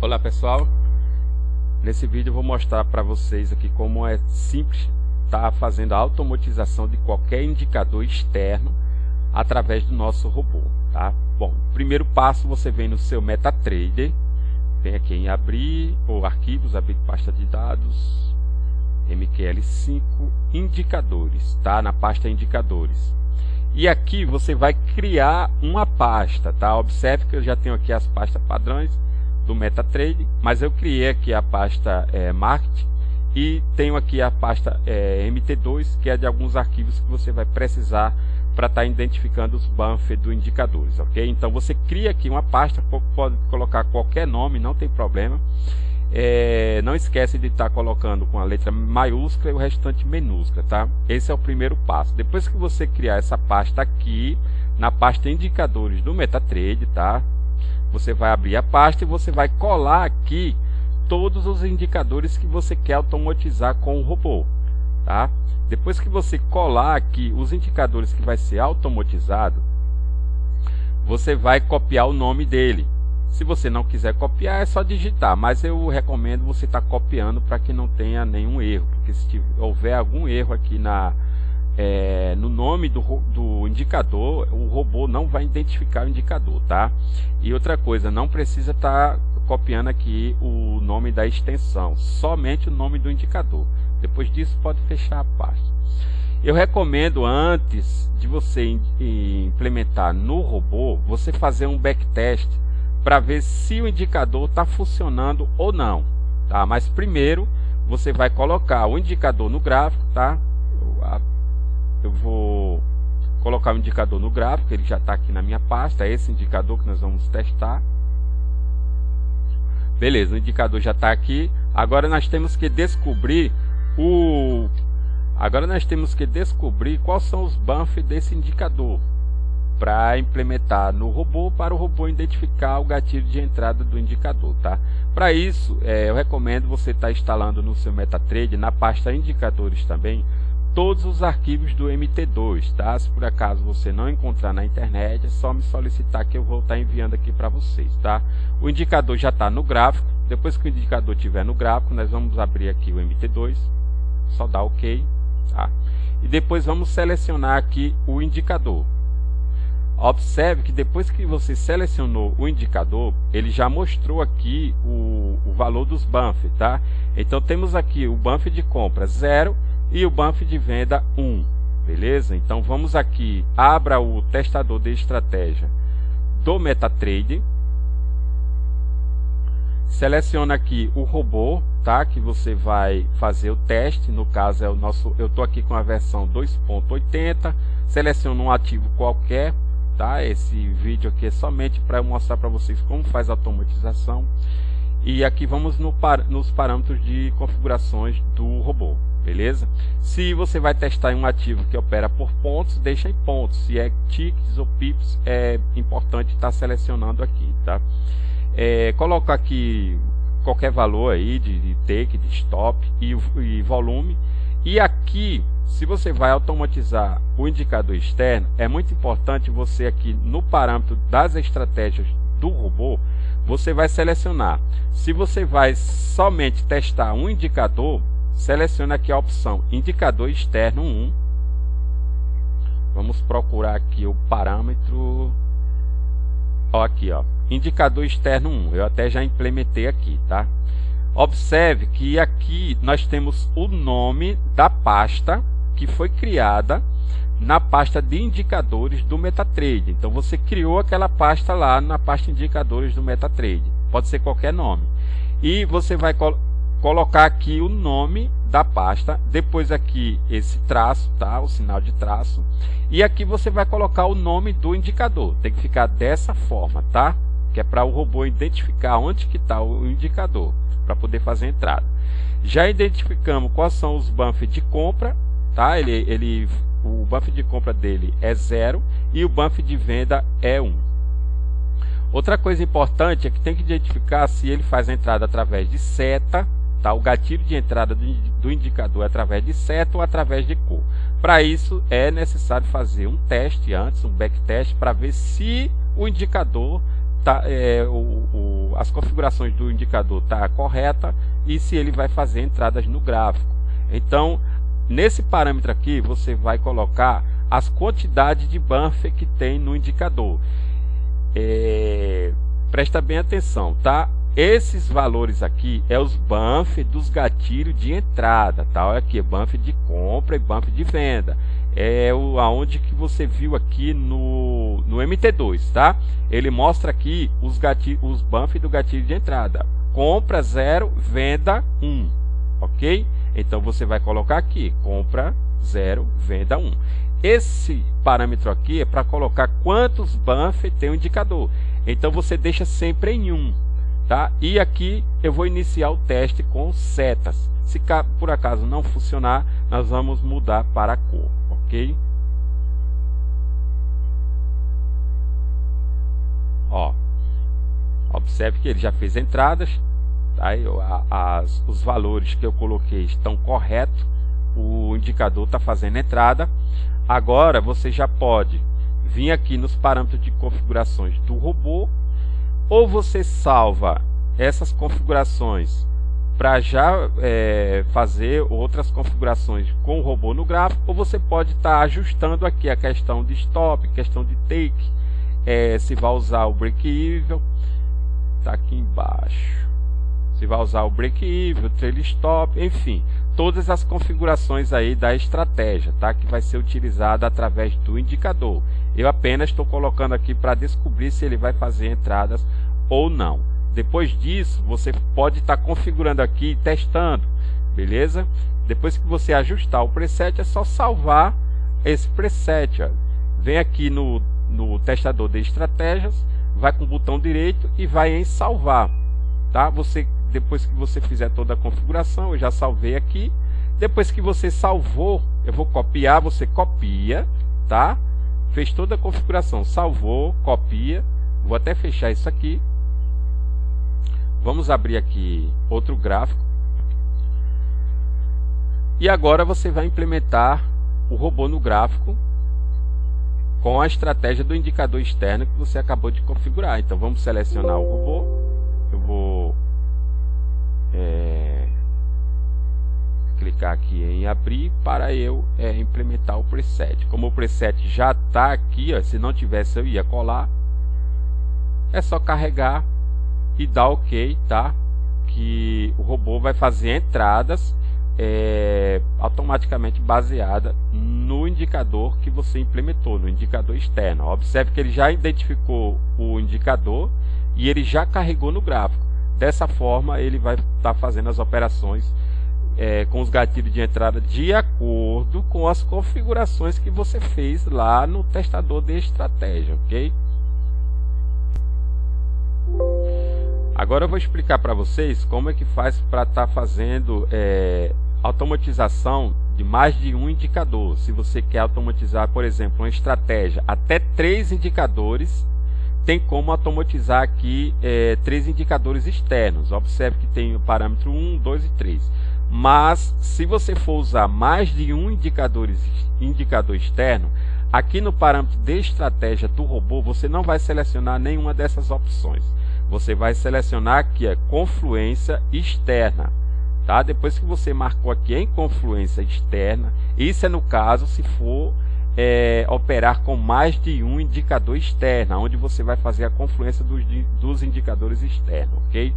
Olá pessoal, nesse vídeo eu vou mostrar para vocês aqui como é simples estar fazendo a automatização de qualquer indicador externo através do nosso robô, tá? Bom, primeiro passo, você vem no seu MetaTrader, vem aqui em abrir ou arquivos, abrir pasta de dados, MQL5, indicadores, tá? Na pasta indicadores. E aqui você vai criar uma pasta, tá? Observe que eu já tenho aqui as pastas padrões do MetaTrader, mas eu criei aqui a pasta Marketing e tenho aqui a pasta MT2, que é de alguns arquivos que você vai precisar para estar identificando os bump dos indicadores, ok? Então você cria aqui uma pasta, pode colocar qualquer nome, não tem problema. Não esquece de estar colocando com a letra maiúscula e o restante minúscula, tá? Esse é o primeiro passo. Depois que você criar essa pasta aqui, na pasta indicadores do MetaTrader, tá? Você vai abrir a pasta e você vai colar aqui todos os indicadores que você quer automatizar com o robô, tá? Depois que você colar aqui os indicadores que vai ser automatizado, você vai copiar o nome dele. Se você não quiser copiar, é só digitar, mas eu recomendo você estar copiando para que não tenha nenhum erro, porque se houver algum erro aqui no nome do indicador, o robô não vai identificar o indicador, tá? E outra coisa, não precisa estar copiando aqui o nome da extensão, somente o nome do indicador. Depois disso pode fechar a pasta. Eu recomendo, antes de você implementar no robô, você fazer um backtest para ver se o indicador está funcionando ou não, tá? Mas primeiro você vai colocar o indicador no gráfico, tá? Eu vou colocar o indicador no gráfico, ele já está aqui na minha pasta, é esse indicador que nós vamos testar. Beleza, o indicador já está aqui. Agora nós temos que descobrir quais são os bump desse indicador para implementar no robô, para o robô identificar o gatilho de entrada do indicador, tá? Para isso, eu recomendo você estar instalando no seu MetaTrader, na pasta indicadores também, todos os arquivos do MT2, tá? Se por acaso você não encontrar na internet, é só me solicitar que eu vou estar enviando aqui para vocês, tá? O indicador já está no gráfico. Depois que o indicador estiver no gráfico, nós vamos abrir aqui o MT2, só dar OK, tá? E depois vamos selecionar aqui o indicador. Observe que depois que você selecionou o indicador, ele já mostrou aqui o valor dos bump, tá? Então temos aqui o bump de compra 0 e o bump de venda 1, beleza? Então vamos aqui, abra o testador de estratégia do MetaTrader, seleciona aqui o robô, tá? Que você vai fazer o teste, no caso é o nosso, eu estou aqui com a versão 2.80, seleciona um ativo qualquer, tá? Esse vídeo aqui é somente para mostrar para vocês como faz a automatização. E aqui vamos nos parâmetros de configurações do robô, beleza? Se você vai testar em um ativo que opera por pontos, deixa em pontos. Se é tickets ou pips, é importante estar selecionando aqui, tá? Coloca aqui qualquer valor aí de take, de stop e volume. E aqui, se você vai automatizar o indicador externo, é muito importante você aqui no parâmetro das estratégias do robô, você vai selecionar. Se você vai somente testar um indicador, selecione aqui a opção indicador externo 1. Vamos procurar aqui o parâmetro. Aqui, ó, indicador externo 1. Eu até já implementei aqui, tá? Observe que aqui nós temos o nome da pasta que foi criada na pasta de indicadores do MetaTrader. Então você criou aquela pasta lá na pasta indicadores do MetaTrader. Pode ser qualquer nome. E você vai colocar aqui o nome da pasta, depois aqui esse traço, tá? O sinal de traço. E aqui você vai colocar o nome do indicador. Tem que ficar dessa forma, tá? Que é para o robô identificar onde que está o indicador, para poder fazer a entrada. Já identificamos quais são os bump de compra, tá? O bump de compra dele é 0 e o bump de venda é 1. Outra coisa importante é que tem que identificar se ele faz a entrada através de seta, tá? O gatilho de entrada do indicador é através de seta ou através de cor. Para isso é necessário fazer um teste antes, um backtest, para ver se o indicador as configurações do indicador tá correta e se ele vai fazer entradas no gráfico. Então, nesse parâmetro aqui, você vai colocar as quantidades de buffer que tem no indicador. Presta bem atenção, tá? Esses valores aqui é os buffer dos gatilhos de entrada, tá? Olha aqui, buffer de compra e buffer de venda. Aonde que você viu aqui no MT2, tá? Ele mostra aqui os buffer do gatilho de entrada. Compra 0, venda 1, ok? Então você vai colocar aqui, compra 0, venda 1. Esse parâmetro aqui é para colocar quantos buffer tem o indicador. Então você deixa sempre em 1, tá? E aqui eu vou iniciar o teste com setas. Se por acaso não funcionar, nós vamos mudar para a cor, ok? Ó, observe que ele já fez entradas, tá? Os valores que eu coloquei estão corretos, o indicador está fazendo entrada. Agora você já pode vir aqui nos parâmetros de configurações do robô, ou você salva essas configurações para já fazer outras configurações com o robô no gráfico, ou você pode estar ajustando aqui a questão de stop, questão de take, se vai usar o break-even, está aqui embaixo, se vai usar o break-even, o trail stop, enfim, todas as configurações aí da estratégia, tá? Que vai ser utilizada através do indicador. Eu apenas estou colocando aqui para descobrir se ele vai fazer entradas ou não. Depois disso, você pode estar configurando aqui e testando, beleza? Depois que você ajustar o preset, é só salvar esse preset. Ó. Vem aqui no testador de estratégias, vai com o botão direito e vai em salvar, tá? Depois que você fizer toda a configuração, eu já salvei aqui. Depois que você salvou, eu vou copiar, você copia, tá? Fez toda a configuração, salvou, copia. Vou até fechar isso aqui. Vamos abrir aqui outro gráfico. E agora você vai implementar o robô no gráfico com a estratégia do indicador externo que você acabou de configurar. Então vamos selecionar o robô. Eu vou clicar aqui em abrir para eu implementar o preset. Como o preset já está aqui, ó, se não tivesse eu ia colar. É só carregar e dar OK, tá? Que o robô vai fazer entradas automaticamente baseada no indicador que você implementou, no indicador externo. Observe que ele já identificou o indicador e ele já carregou no gráfico. Dessa forma, ele vai estar fazendo as operações com os gatilhos de entrada de acordo com as configurações que você fez lá no testador de estratégia, ok? Agora eu vou explicar para vocês como é que faz para estar fazendo automatização de mais de um indicador. Se você quer automatizar, por exemplo, uma estratégia até 3 indicadores, tem como automatizar aqui 3 indicadores externos. Observe que tem o parâmetro 1, 2 e 3. Mas se você for usar mais de um indicador externo, aqui no parâmetro de estratégia do robô, você não vai selecionar nenhuma dessas opções. Você vai selecionar aqui a confluência externa. Tá? Depois que você marcou aqui em confluência externa, isso é no caso se for operar com mais de um indicador externo, onde você vai fazer a confluência dos indicadores externos, ok?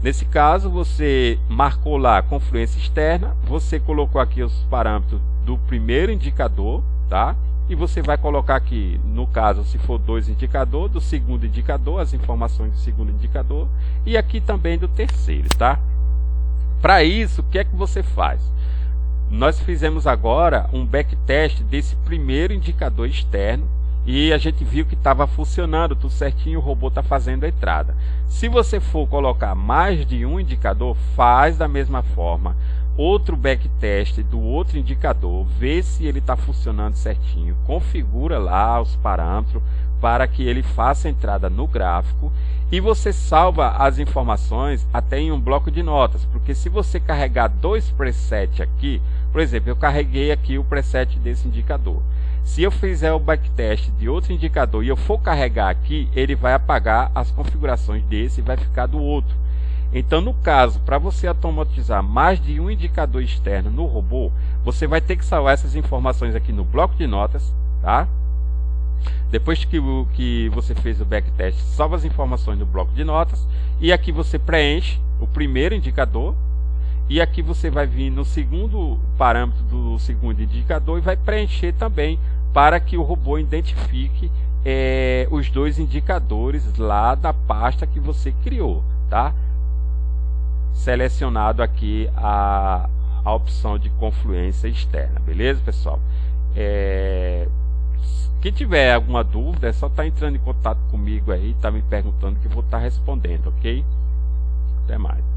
Nesse caso, você marcou lá a confluência externa, você colocou aqui os parâmetros do primeiro indicador, tá? E você vai colocar aqui, no caso, se for 2 indicadores, do segundo indicador, as informações do segundo indicador, e aqui também do terceiro, tá? Para isso, o que é que você faz? Nós fizemos agora um backtest desse primeiro indicador externo e a gente viu que estava funcionando tudo certinho, o robô está fazendo a entrada. Se você for colocar mais de um indicador, faz da mesma forma. Outro backtest do outro indicador, vê se ele está funcionando certinho, configura lá os parâmetros para que ele faça a entrada no gráfico e você salva as informações até em um bloco de notas, porque se você carregar 2 presets aqui, por exemplo, eu carreguei aqui o preset desse indicador. Se eu fizer o backtest de outro indicador e eu for carregar aqui, ele vai apagar as configurações desse e vai ficar do outro. Então, no caso, para você automatizar mais de um indicador externo no robô, você vai ter que salvar essas informações aqui no bloco de notas, tá? Depois que você fez o backtest, salva as informações no bloco de notas e aqui você preenche o primeiro indicador e aqui você vai vir no segundo parâmetro do segundo indicador e vai preencher também para que o robô identifique os dois indicadores lá da pasta que você criou, tá? Selecionado aqui a opção de confluência externa, beleza, pessoal? Quem tiver alguma dúvida é só estar entrando em contato comigo aí, tá me perguntando que eu vou estar respondendo, ok? Até mais.